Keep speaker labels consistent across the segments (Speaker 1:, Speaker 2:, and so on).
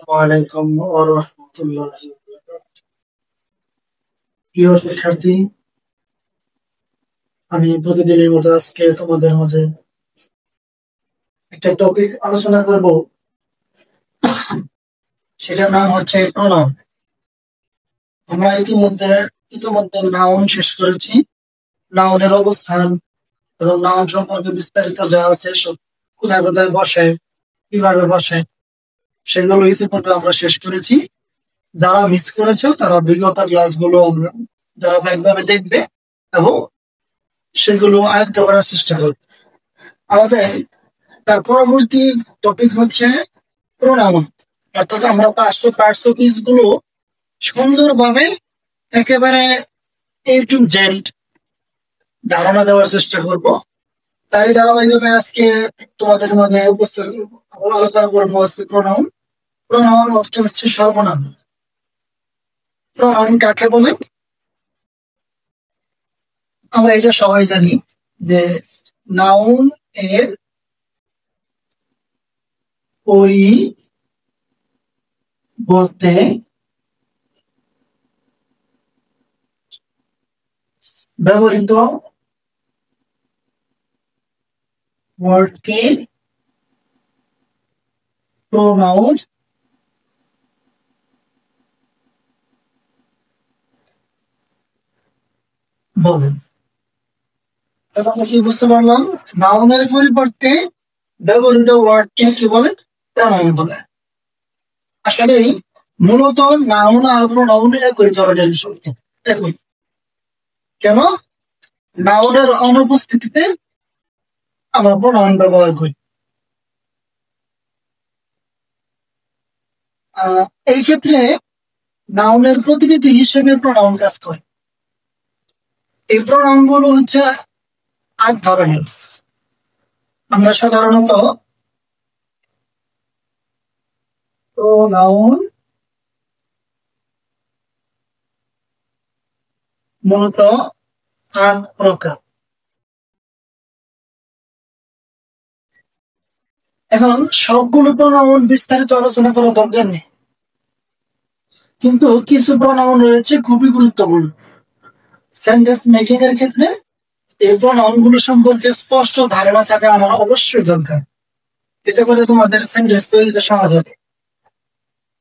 Speaker 1: ওয়ালাইকুম ওয়া রাহমাতুল্লাহি ওয়া বারাকাতুহু। প্রিয় শিক্ষার্থী, আমি প্রতিদিনের মতো আজকে তোমাদের মাঝে একটা টপিক আলোচনা করব। সেটার নাম হচ্ছে প্রণাম। আমরা ইতিমধ্যে নাউন শেষ করেছি। নাউনের অবস্থান এবং নাউন সম্পর্কে বিস্তারিত যা আছে সব কোথায় কোথায় বসে, কিভাবে বসে, সেগুলো ইতিমধ্যে আমরা শেষ করেছি। যারা মিস করেছে তারা বিগত ক্লাসগুলো যারা একভাবে দেখবে এবং সেগুলো আয়ত্ত করার চেষ্টা করবে। আমাদের তার পরবর্তী টপিক হচ্ছে প্রোনাউন। অর্থাৎ আমরা পার্টস অফ স্পিচ গুলো সুন্দরভাবে একেবারে এ টু জেড ধারণা দেওয়ার চেষ্টা করব। তারই ধারাবাহিকতায় আজকে তোমাদের মাঝে উপস্থিত আলোচনা করবো আজকে প্রোনাউন। প্রোনাউন অর্থ হচ্ছে সর্বনাম। প্রোনাউন কাকে বলে? আমরা এটা সবাই জানি যে নাউন এর পরিবর্তে ব্যবহৃত ওয়ার্ডকে প্রোনাউন বলেন। আমরা কি বুঝতে পারলাম? নাউনের পরিবর্তে ব্যবহৃত ওয়ার্ডকে কি বলে? প্রোনাউন বলে। আসলে মূলত নাউন আর প্রোনাউন একই ধরনের শব্দ। একই। কেন? নাউনের অনুপস্থিতিতে আমরা প্রোনাউন ব্যবহার করি। এই ক্ষেত্রে নাউনের প্রতিনিধি হিসেবে প্রোনাউন কাজ করে। এই প্রোনাউন গুলো হচ্ছে 8 ধরনের। আমরা সাধারণত প্রোনাউন মূলত 8 প্রকার। এখন সবগুলো প্রোনাউন বিস্তারিত আলোচনা করার দরকার নেই, কিন্তু কিছু প্রোনাউন রয়েছে খুবই গুরুত্বপূর্ণ। সেন্টেন্স মেকিং এর ক্ষেত্রে এই প্রোনাউন গুলো সম্পর্কে স্পষ্ট ধারণা থাকা আমার অবশ্যই দরকার। এতে করে তোমাদের সেন্টেন্স তৈরিতে সহজ হবে।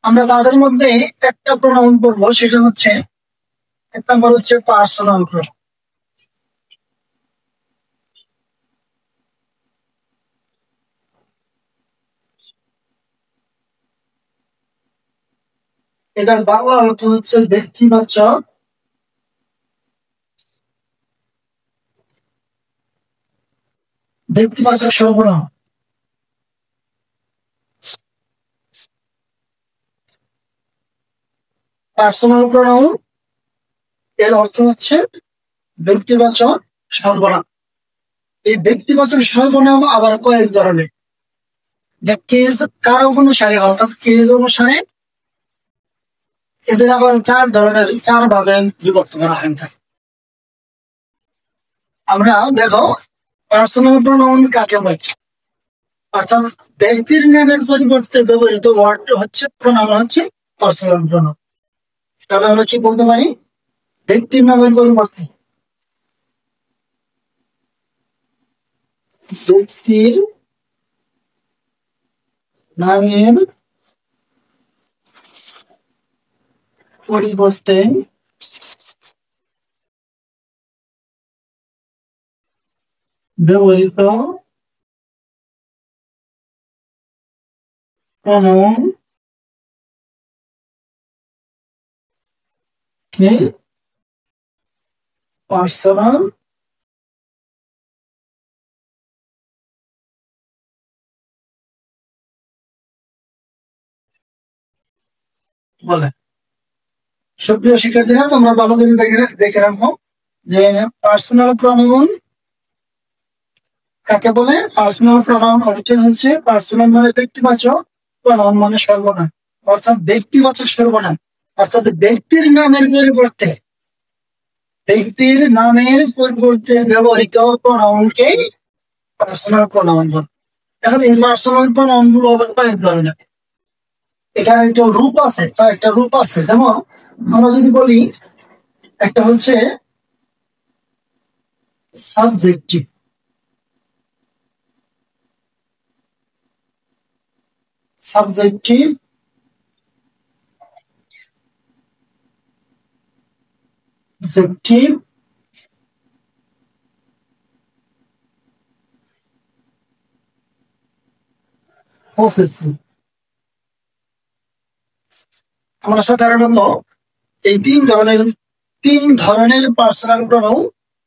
Speaker 1: আমরা তাদের মধ্যে একটা প্রোনাউন পড়বো, সেটা হচ্ছে এক নম্বর হচ্ছে পার্সোনাল প্রোনাউন। এটার বাংলা অর্থ হচ্ছে ব্যক্তিবাচক সর্বনাম। পার্সোনাল প্রোনাউন এর অর্থ হচ্ছে ব্যক্তিবাচক সর্বনাম। এই ব্যক্তিবাচক সর্বনাম আবার কয়েক ধরনের। কেস কারক অনুসারে অর্থাৎ কেস অনুসারে এদের আবার 4 ধরনের, 4 ভাবে বিভক্ত করা হয়ে থাকে। আমরা দেখো পার্সোনাল প্রোনাউন কাকে বলে। অর্থাৎ ব্যক্তির নামের পরিবর্তে ব্যবহৃত ওয়ার্ড হচ্ছে প্রোনাউন হচ্ছে পার্সোনাল প্রোনাউন। তাহলে আমরা কি বলতে পারি? ব্যক্তির নামের পরিবর্তে ব্যক্তির নামের পরিবর্তে ব্যবহৃত প্রোনাউন কে পার্সোনাল বলে। সুপ্রিয় শিক্ষার্থীরা, তোমরা ভালো করে দেখে রাখো যে পার্সোনাল প্রোনাউন কাকে বলে। পার্সোনাল প্রোনাউন অরিজিন হচ্ছে পার্সোনাল মানে ব্যক্তিবাচক, প্রোনাউন মানে সর্বনাম, অর্থাৎ ব্যক্তিবাচক সর্বনাম। অর্থাৎ ব্যক্তির নামের পরিবর্তে ব্যবহৃত প্রোনাউনকে পার্সোনাল প্রোনাউন বলে। এখন এই পার্সোনাল প্রোনাউন গুলো আবার কয়েক ধরনের। এটার একটা রূপ আছে, তার একটা রূপ আছে। যেমন আমরা যদি বলি একটা হচ্ছে সাবজেক্টিভ, সাবজেক্টিভ সাবজেক্টিভ পসেসিভ। আমরা সাধারণত এই তিন ধরনের পার্সোনাল প্রোনাউন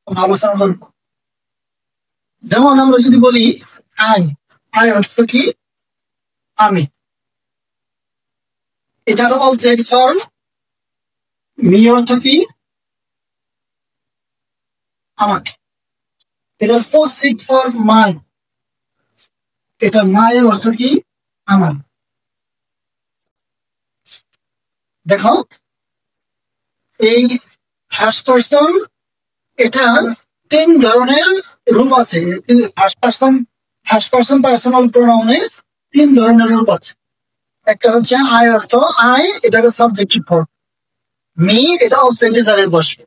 Speaker 1: আলোচনা করব। যেমন আমরা যদি বলি আই, আই অর্থ কি আমি, এটার অবজেক্ট ফর্ম মি অর্থ কি আমাকে, এটার পসিভ ফর্ম মাই, এটা মায়ের অর্থ কি আমার। দেখো এই ফার্স্ট পারসন, এটা তিন ধরনের রূপ আছে। ফার্স্ট পারসন পার্সোনাল প্রোনাউনের তিন ধরনের রূপ আছে। একটা হচ্ছে আই অর্থ আই, এটা হচ্ছে সাবজেক্টিভ ফর্ম। মি এটা অবজেক্টের জায়গায় বসবে।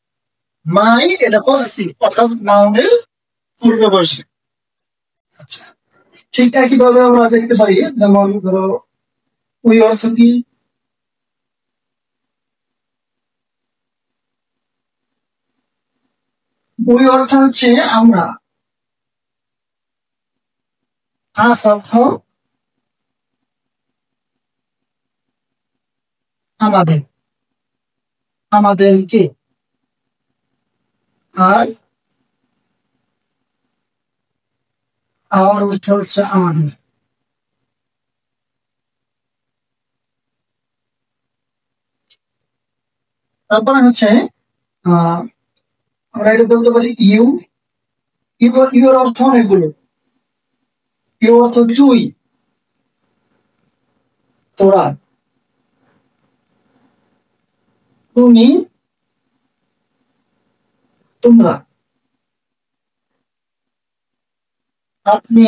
Speaker 1: মাই এটা পসেসিভ অর্থাৎ নাউনের পূর্বে বসবে। আচ্ছা, ঠিক একইভাবে আমরা দেখতে পারি, যেমন ধরো উই অর্থ কি উই অর্থ হচ্ছে আমরা, আস অর্থ আমাদের, আমাদেরকে, আর আওয়ার অর্থ হচ্ছে আমাদের। তারপরে হচ্ছে আমরা এটা বলতে পারি ইউ, ইউর অর্থ অনেকগুলো। ইউ অর্থ তুই, তোরা, তুমি, তোমরা, আপনি,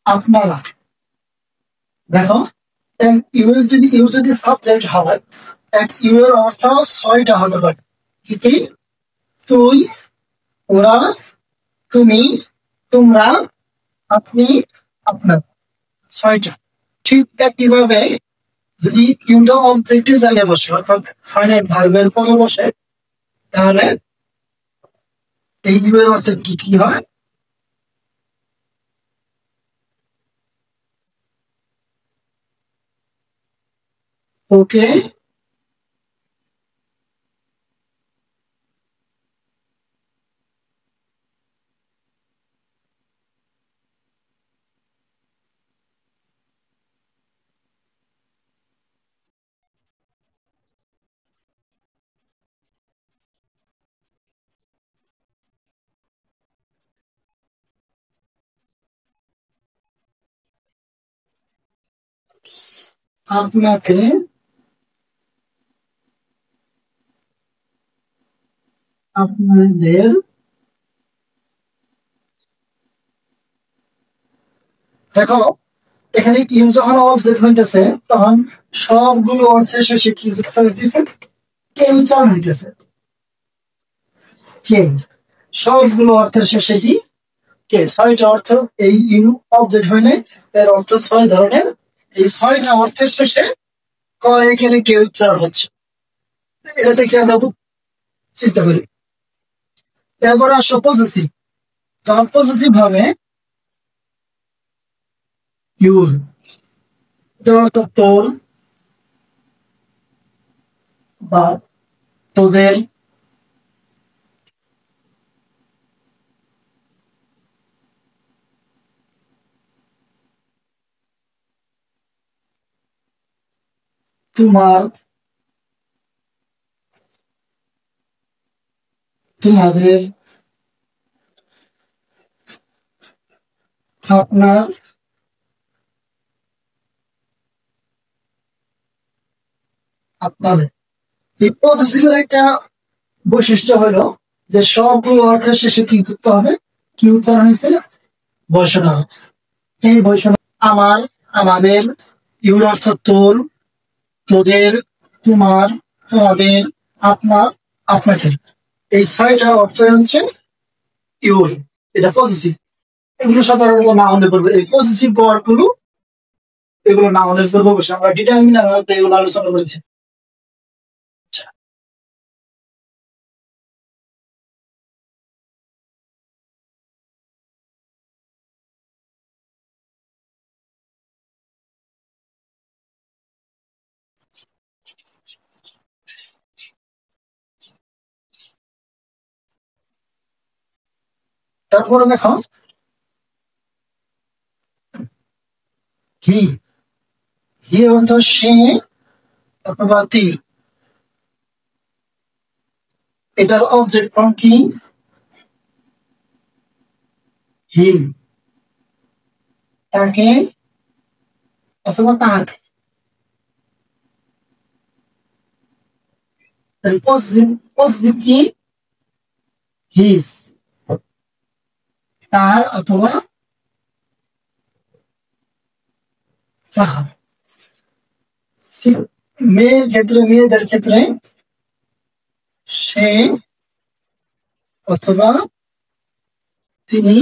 Speaker 1: আপনারা। দেখো ইউ যদি সাবজেক্ট হয়, এক ইউ এর অর্থ ছয়টা হতে পারে। কি? তুই, ওরা, তুমি, তোমরা, আপনি, আপনার, ছয়টা। ঠিক একইভাবে যদি ইউটা অবজেক্টের জায়গায় বসে অর্থাৎ ফাইনাইট ভার্বের পরে বসে, তাহলে এই ইউ এর অর্থ কি কি হয়? ওকে, আপনাকে, আপনাদের। দেখো এখানে ইউ যখন অবজেক্ট হইতেছে তখন সবগুলো অর্থের শেষে কি যুক্ত হইতেছে? কে উচ্চারণ হইতেছে। কে, সবগুলো অর্থের শেষে কি কে। ছয়টা অর্থ এই ইউ অবজেক্ট হইলে এর অর্থ ছয় ধরনের। এই ছয়টা অর্থের শেষে ক এখানে কে উচ্চারণ হচ্ছে, এটা দেখে আমরা চিন্তা করি। এরপর আসো পজিটিভ। তখন পজিটিভ ভাবে ইউর, এটা অর্থ তোর বা তোদের, তোমার, তোমাদের, আপনার, আপনাদের। এই পজিটিভের একটা বৈশিষ্ট্য হলো যে সবগুলো অর্থের শেষে কি যুক্ত হবে? কি উচ্চারণ হয়েছে? বসনা। এই বৈষম্য আমার, আমাদের, ইউর অর্থ তোর, তোদের, তোমার, তোমাদের, আপনার, আপনাদের। এই ছয়টা অর্থ হচ্ছে ইউর, এটা পজিটিভ। এগুলো সাধারণত নাউনে পড়বে। এই পজিটিভ ওয়ার্ড গুলো এগুলো নাউনের পড়বে অবশ্যই। আমরা ডিটারমিনার মধ্যে এগুলো আলোচনা করেছি। তারপরে দেখো হি, হি অর্থ সে অথবা তিনি। এটার অবজেক্ট ফর্ম কি? হিম, তাকে অথবা তাহাকে। পজিটিভ, পজিটিভ কি? হিজ, তার অথবা তাহার। মেয়ের ক্ষেত্রে, মেয়েদের ক্ষেত্রে সে অথবা তিনি।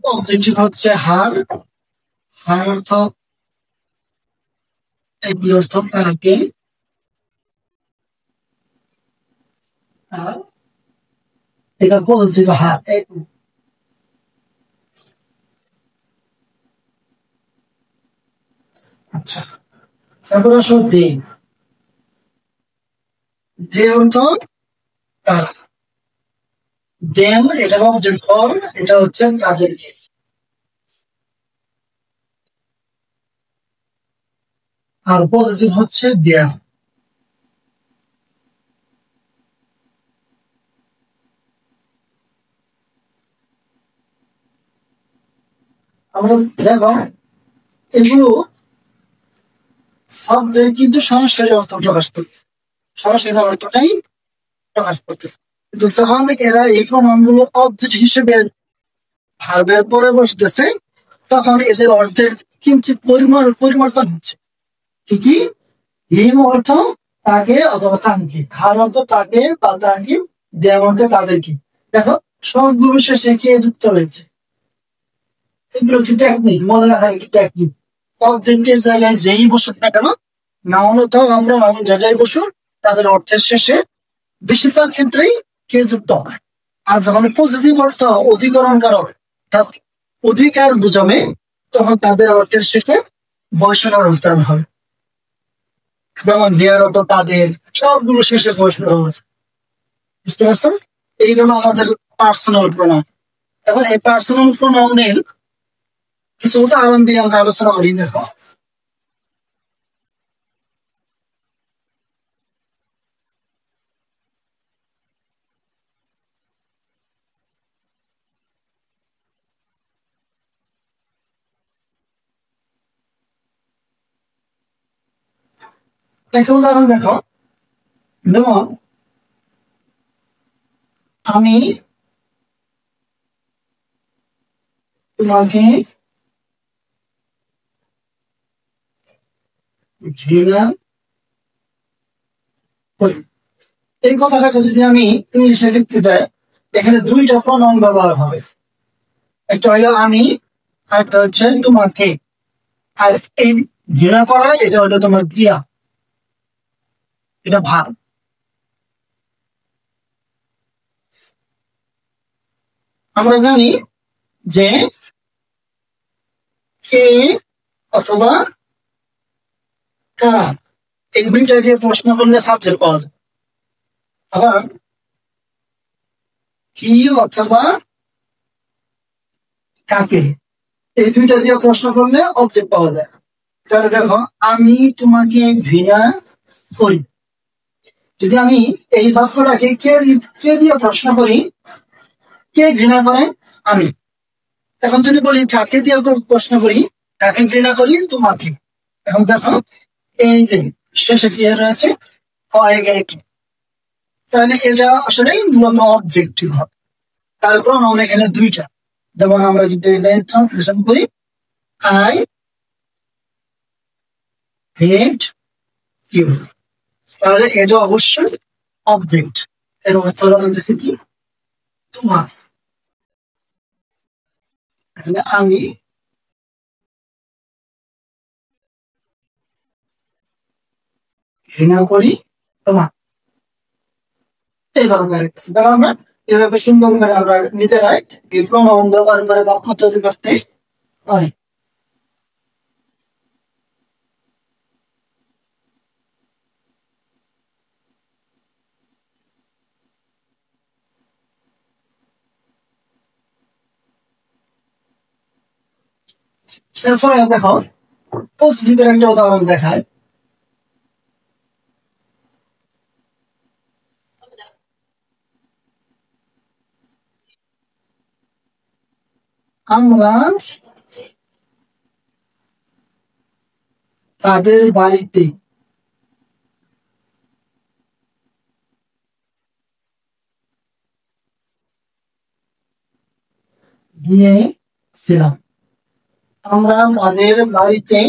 Speaker 1: অবজেক্টিভ হচ্ছে হার, হার অর্থ একই অর্থ তাকে। এটা পজিটিভ হার। আচ্ছা, তারপরে আসো দে, দে অর্থ তারা। দেম এটা অবজেক্ট ফর্ম, এটা হচ্ছে তাদেরকে। আর পজিটিভ হচ্ছে দেয়া। আমরা দেখো এগুলো সাবজেক্ট কিন্তু সরাসরি অর্থ প্রকাশ করতেছে, সরাসরি অর্থটাই প্রকাশ করতেছে। কিন্তু যখন এরা এই প্রমাণগুলো অবজেক্ট হিসেবে ভার্বের পরে বসতেছে, তখন এদের অর্থের কিঞ্চিত পরিবর্তন হচ্ছে। কি কি? হিম অর্থ তাকে অথবা তাকে, হার অর্থ তাকে বা তাকে, দেম অর্থ তাদেরকে। দেখো সবগুলো শেষে কে যুক্ত হয়েছে। এগুলো একটু টেকনিক, মনে রাখার একটু টেকনিক। অবজেক্টের জায়গায় যেই বসুক না কেন, নাউন অথবা আমরা নাউন জায়গায় বসুন, তাদের অর্থের শেষে বেশিরভাগ ক্ষেত্রেই কে যুক্ত হয়। আর যখন পজিটিভ অর্থ অধিকরণ কারক, অধিকার বোঝাবে, তখন তাদের অর্থের শেষে বয়সনার উচ্চারণ হয়। যেমন দেয়ার অর্থ তাদের, সবগুলো শেষে বয়সনার হয়েছে। বুঝতে পারছেন? এইগুলো আমাদের পার্সোনাল প্রোনাউন। এখন এই পার্সোনাল প্রোনাউনের কিছু উদাহরণ দিয়ে আমরা আলোচনা করি। দেখো একটা উদাহরণ দেখো, যেমন আমি তোমাকে ঘৃণা করি। এই কথাটাকে যদি আমি ইংলিশে লিখতে চাই, এখানে দুইটা প্রণাম ব্যবহার হবে। একটা হলো আমি, আর একটা হচ্ছে তোমাকে। আর এই ঘৃণা করা, এটা হলো তোমার ক্রিয়া, এটা ভাব। আমরা জানি যে কে অথবা কারা, এই দুইটা দিয়ে প্রশ্ন করলে সাবজেক্ট পাওয়া যায়। আবার কি অথবা কাকে, এই দুইটা দিয়ে প্রশ্ন করলে অবজেক্ট পাওয়া যায়। তাহলে দেখো, আমি তোমাকে ঘৃণা করি। যদি আমি এই বাক্যটাকে কে কে দিয়ে প্রশ্ন করি, কে ঘৃণা করে? আমি। এখন যদি বলি কাকে দিয়ে প্রশ্ন করি, কাকে ঘৃণা করি? তোমাকে। এখন দেখো এই যে শেষে কি রয়েছে, হয়ে গেলে কি, তাহলে এটা আসলে মূলত অবজেক্টিভ হবে। তারপর আমরা এখানে দুইটা, যেমন আমরা যদি ট্রান্সলেশন করি, আই হেট ইউ। তাহলে এটা অবশ্যই অবজেক্ট, এর অর্থ দাঁড়াতেছে কি তোমার। তাহলে আমি ঘৃণা করি তোমার, এইভাবে দাঁড়াইতেছে। তাহলে আমরা এভাবে সুন্দর করে আমরা নিজেরাই এই প্রণয়ন ব্যবহার করে বাক্য তৈরি করতে পারি। এরপরে দেখো পজিটিভের একটা উদাহরণ দেখায়। আমরা তাদের বাড়িতে গিয়েছিলাম। আমরা তাদের বাড়িতে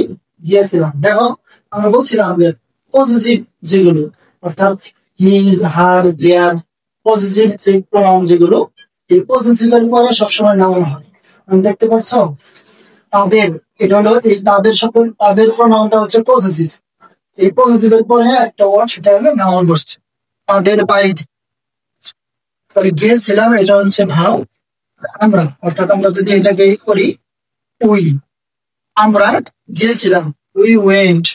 Speaker 1: গিয়েছিলাম। দেখো আমরা বলছিলাম যে পজিটিভ যেগুলো, অর্থাৎ হিজ, হার, দেয়ার, পজিটিভ যে প্রনাউন যেগুলো, এই পজিটিভের পরে সবসময় নাউন হয়। দেখতে পাচ্ছ তাদের, এটা হলো এই তাদের সকল, তাদের প্রনাউনটা হচ্ছে পজিটিভ। এই পজিটিভের পরে একটা ওয়ার্ড, সেটা হলো নাউন বসছে। তাদের বাড়িতে গিয়েছিলাম, এটা হচ্ছে ভাও। আমরা, অর্থাৎ আমরা যদি এটাকে করি উই, আমরা গিয়েছিলাম, উই ওয়েন্ট,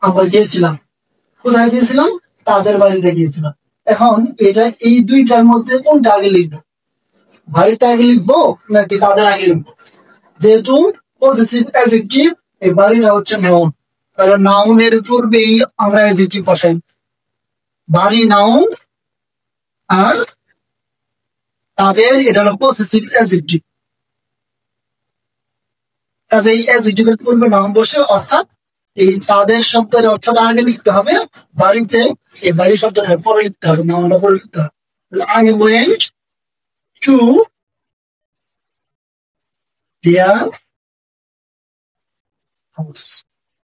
Speaker 1: আমরা গিয়েছিলাম। কোথায় গিয়েছিলাম? তাদের বাড়িতে গিয়েছিলাম। এখন এটা এই দুইটার মধ্যে কোনটা আগে লিখবো? বাড়িতে আগে লিখবো নাকি তাদের আগে লিখবো? যেহেতু পজিটিভ অ্যাডজেক্টিভ, এই বাড়িটা হচ্ছে নাউন, তাহলে নাউনের পূর্বেই আমরা অ্যাডজেক্টিভ বসাই। বাড়ি নাউন, আর তাদের এটা হলো পজিটিভ অ্যাডজেক্টিভ। কাজে এই অ্যাডজেক্টিভের পূর্বে নাউন বসে, অর্থাৎ এই তাদের শব্দের অর্থটা আগে লিখতে হবে, বাড়িতে এই বাড়ি শব্দটা পরে লিখতে হবে, নাউনটা পরে লিখতে হবে। I went to their house.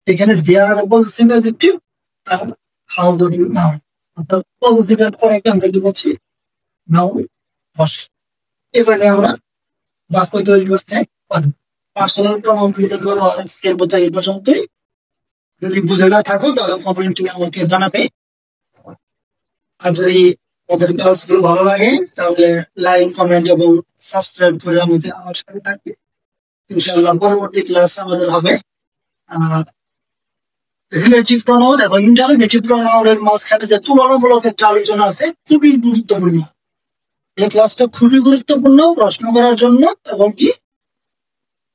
Speaker 1: এখানে their পজিটিভ অ্যাডজেক্টিভ, আর হাউ ধরি নাউন, অর্থাৎ পজিটিভের পরে এখান থেকে বলছি নাউন বসে। এবারে আমরা বাক্য তৈরি করতে পারি। পার্সোনাল প্রনাউন ক্রিয়েট করবো আজকের মধ্যে এই পর্যন্তই। যদি বুঝে না থাকো তাহলে কমেন্টে আমাকে জানাবে। আর যদি ওদের ক্লাসগুলো ভালো লাগে তাহলে লাইক, কমেন্ট এবং সাবস্ক্রাইব করে আমাদের আমার সাথে থাকবে। ইনশাআল্লাহ পরবর্তী ক্লাস আমাদের হবে রিলেটিভ প্রনাউন এবং ইন্টারোগেটিভ প্রনাউনের মাঝখানে যে তুলনামূলক একটা আলোচনা আছে, খুবই গুরুত্বপূর্ণ। এই ক্লাসটা খুবই গুরুত্বপূর্ণ প্রশ্ন করার জন্য এবং কি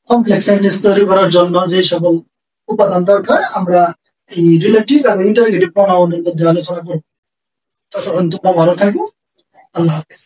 Speaker 1: কমপ্লেক্স সেন্টেন্স তৈরি করার জন্য যে সকল উপাদান দরকার আমরা এই রিলেটিভ এবং ইন্টারোগেটিভ প্রনাউনের মধ্যে আলোচনা করব। ততক্ষণ তোমরা ভালো থাকো। আল্লাহ হাফেজ।